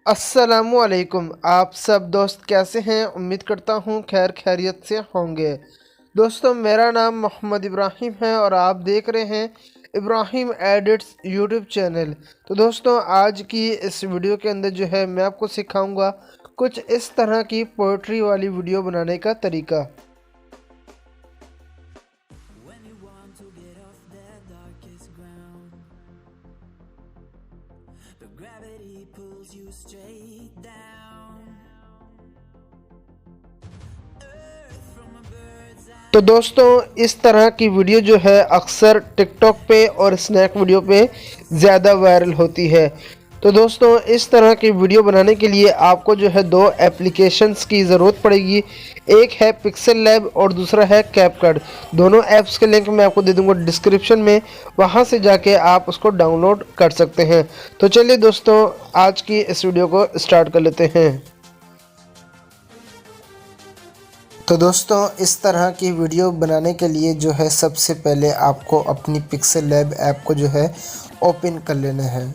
अस्सलामुअलैकुम। आप सब दोस्त कैसे हैं? उम्मीद करता हूँ खैर खैरियत से होंगे। दोस्तों, मेरा नाम मोहम्मद इब्राहिम है और आप देख रहे हैं इब्राहिम एडिट्स यूट्यूब चैनल। तो दोस्तों, आज की इस वीडियो के अंदर जो है मैं आपको सिखाऊंगा कुछ इस तरह की पोइट्री वाली वीडियो बनाने का तरीका। When you want to get off that darkest ground, the gravity pulls you straight down. Earth from a bird's eye. तो दोस्तों, इस तरह की वीडियो जो है अक्सर टिकटॉक पे और स्नैक वीडियो पे ज़्यादा वायरल होती है। तो दोस्तों, इस तरह की वीडियो बनाने के लिए आपको जो है दो एप्लीकेशंस की ज़रूरत पड़ेगी। एक है पिक्सेल लैब और दूसरा है कैपकट। दोनों ऐप्स के लिंक मैं आपको दे दूंगा डिस्क्रिप्शन में, वहां से जाके आप उसको डाउनलोड कर सकते हैं। तो चलिए दोस्तों, आज की इस वीडियो को स्टार्ट कर लेते हैं। तो दोस्तों, इस तरह की वीडियो बनाने के लिए जो है सबसे पहले आपको अपनी पिक्सेल लैब ऐप को जो है ओपन कर लेना है।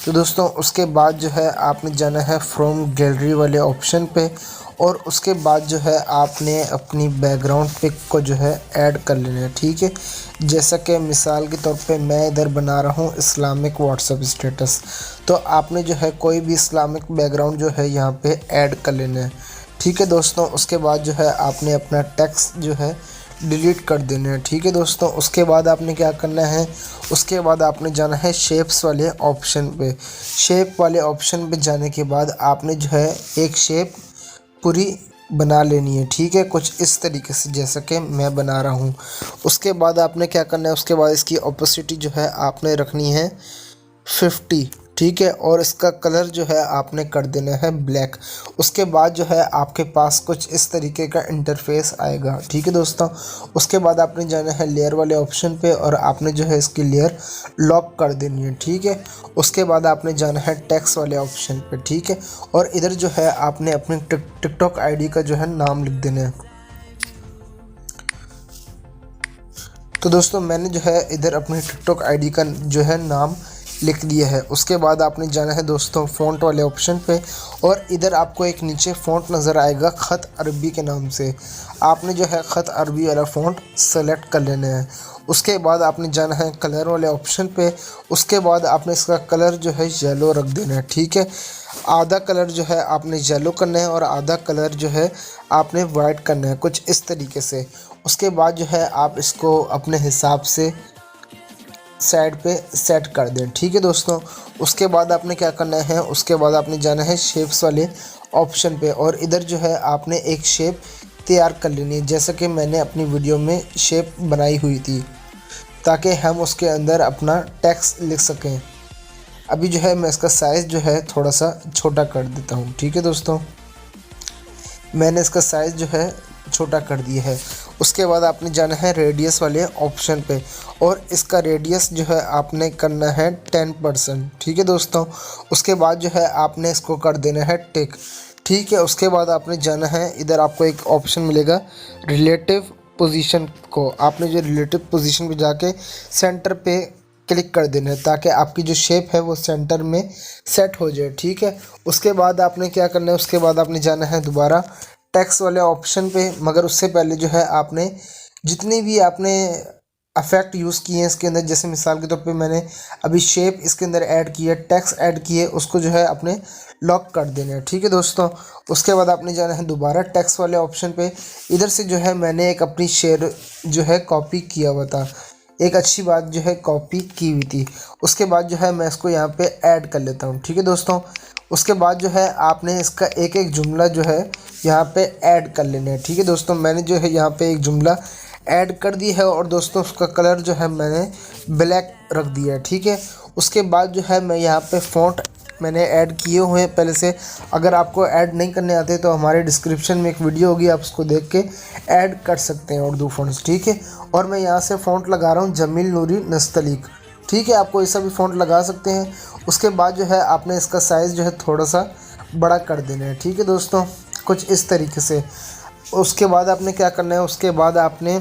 तो दोस्तों, उसके बाद जो है आपने जाना है फ्रॉम गैलरी वाले ऑप्शन पे, और उसके बाद जो है आपने अपनी बैकग्राउंड पिक को जो है ऐड कर लेना है। ठीक है, जैसा कि मिसाल के तौर पे मैं इधर बना रहा हूँ इस्लामिक व्हाट्सएप स्टेटस, तो आपने जो है कोई भी इस्लामिक बैकग्राउंड जो है यहाँ पे ऐड कर लेना है। ठीक है दोस्तों, उसके बाद जो है आपने अपना टेक्स्ट जो है डिलीट कर देना है। ठीक है दोस्तों, उसके बाद आपने क्या करना है, उसके बाद आपने जाना है शेप्स वाले ऑप्शन पे। शेप वाले ऑप्शन पे जाने के बाद आपने जो है एक शेप पूरी बना लेनी है। ठीक है, कुछ इस तरीके से जैसा कि मैं बना रहा हूँ। उसके बाद आपने क्या करना है, उसके बाद इसकी ओपेसिटी जो है आपने रखनी है 50। ठीक है, और इसका कलर जो है आपने कर देना है ब्लैक। उसके बाद जो है आपके पास कुछ इस तरीके का इंटरफेस आएगा। ठीक है दोस्तों, उसके बाद आपने जाना है लेयर वाले ऑप्शन पे और आपने जो है इसकी लेयर लॉक कर देनी है। ठीक है, उसके बाद आपने जाना है टेक्स्ट वाले ऑप्शन पे। ठीक है, और इधर जो है आपने अपने टिकटॉक आईडी का जो है नाम लिख देना है। तो दोस्तों, मैंने जो है इधर अपनी टिकटॉक आईडी का जो है नाम लिख लिया है। उसके बाद आपने जाना है दोस्तों फ़ॉन्ट वाले ऑप्शन पे, और इधर आपको एक नीचे फ़ॉन्ट नज़र आएगा ख़त अरबी के नाम से। आपने जो है ख़त अरबी वाला फ़ॉन्ट सेलेक्ट कर लेना है। उसके बाद आपने जाना है कलर वाले ऑप्शन पे। उसके बाद आपने इसका कलर जो है येलो रख देना है। ठीक है, आधा कलर जो है आपने येलो करना है और आधा कलर जो है आपने वाइट करना है, कुछ इस तरीके से। उसके बाद जो है आप इसको अपने हिसाब से साइड पे सेट कर दें। ठीक है दोस्तों, उसके बाद आपने क्या करना है, उसके बाद आपने जाना है शेप्स वाले ऑप्शन पे, और इधर जो है आपने एक शेप तैयार कर लेनी है, जैसा कि मैंने अपनी वीडियो में शेप बनाई हुई थी, ताकि हम उसके अंदर अपना टेक्स्ट लिख सकें। अभी जो है मैं इसका साइज़ जो है थोड़ा सा छोटा कर देता हूँ। ठीक है दोस्तों, मैंने इसका साइज़ जो है छोटा कर दिया है। उसके बाद आपने जाना है रेडियस वाले ऑप्शन पे, और इसका रेडियस जो है आपने करना है 10%। ठीक है दोस्तों, उसके बाद जो है आपने इसको कर देना है टिक। ठीक है, उसके बाद आपने जाना है, इधर आपको एक ऑप्शन मिलेगा रिलेटिव पोजीशन को। आपने जो रिलेटिव पोजीशन पे जाके सेंटर पे क्लिक कर देना है, ताकि आपकी जो शेप है वो सेंटर में सेट हो जाए। ठीक है, उसके बाद आपने क्या करना है, उसके बाद आपने जाना है दोबारा टेक्स्ट वाले ऑप्शन पे, मगर उससे पहले जो है आपने जितने भी आपने अफेक्ट यूज़ किए हैं इसके अंदर, जैसे मिसाल के तौर पे मैंने अभी शेप इसके अंदर ऐड की है, टेक्स्ट ऐड किए, उसको जो है आपने लॉक कर देना है। ठीक है दोस्तों, उसके बाद आपने जाना है दोबारा टेक्स्ट वाले ऑप्शन पे। इधर से जो है मैंने एक अपनी शेयर जो है कॉपी किया हुआ था, एक अच्छी बात जो है कॉपी की हुई थी। उसके बाद जो है मैं इसको यहाँ पे ऐड कर लेता हूँ। ठीक है दोस्तों, उसके बाद जो है आपने इसका एक एक जुमला जो है यहाँ पे ऐड कर लेना है। ठीक है दोस्तों, मैंने जो है यहाँ पे एक जुमला ऐड कर दी है, और दोस्तों उसका कलर जो है मैंने ब्लैक रख दिया है। ठीक है, उसके बाद जो है मैं यहाँ पे फ़ॉन्ट मैंने ऐड किए हुए हैं पहले से। अगर आपको ऐड नहीं करने आते तो हमारे डिस्क्रिप्शन में एक वीडियो होगी, आप उसको देख के ऐड कर सकते हैं उर्दू फ़ॉन्ट्स। ठीक है, और मैं यहाँ से फ़ॉन्ट लगा रहा हूँ जमील नूरी नस्तलीक। ठीक है, आपको ऐसा भी फ़ॉन्ट लगा सकते हैं। उसके बाद जो है आपने इसका साइज़ जो है थोड़ा सा बड़ा कर देना है। ठीक है दोस्तों, कुछ इस तरीके से। उसके बाद आपने क्या करना है, उसके बाद आपने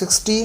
60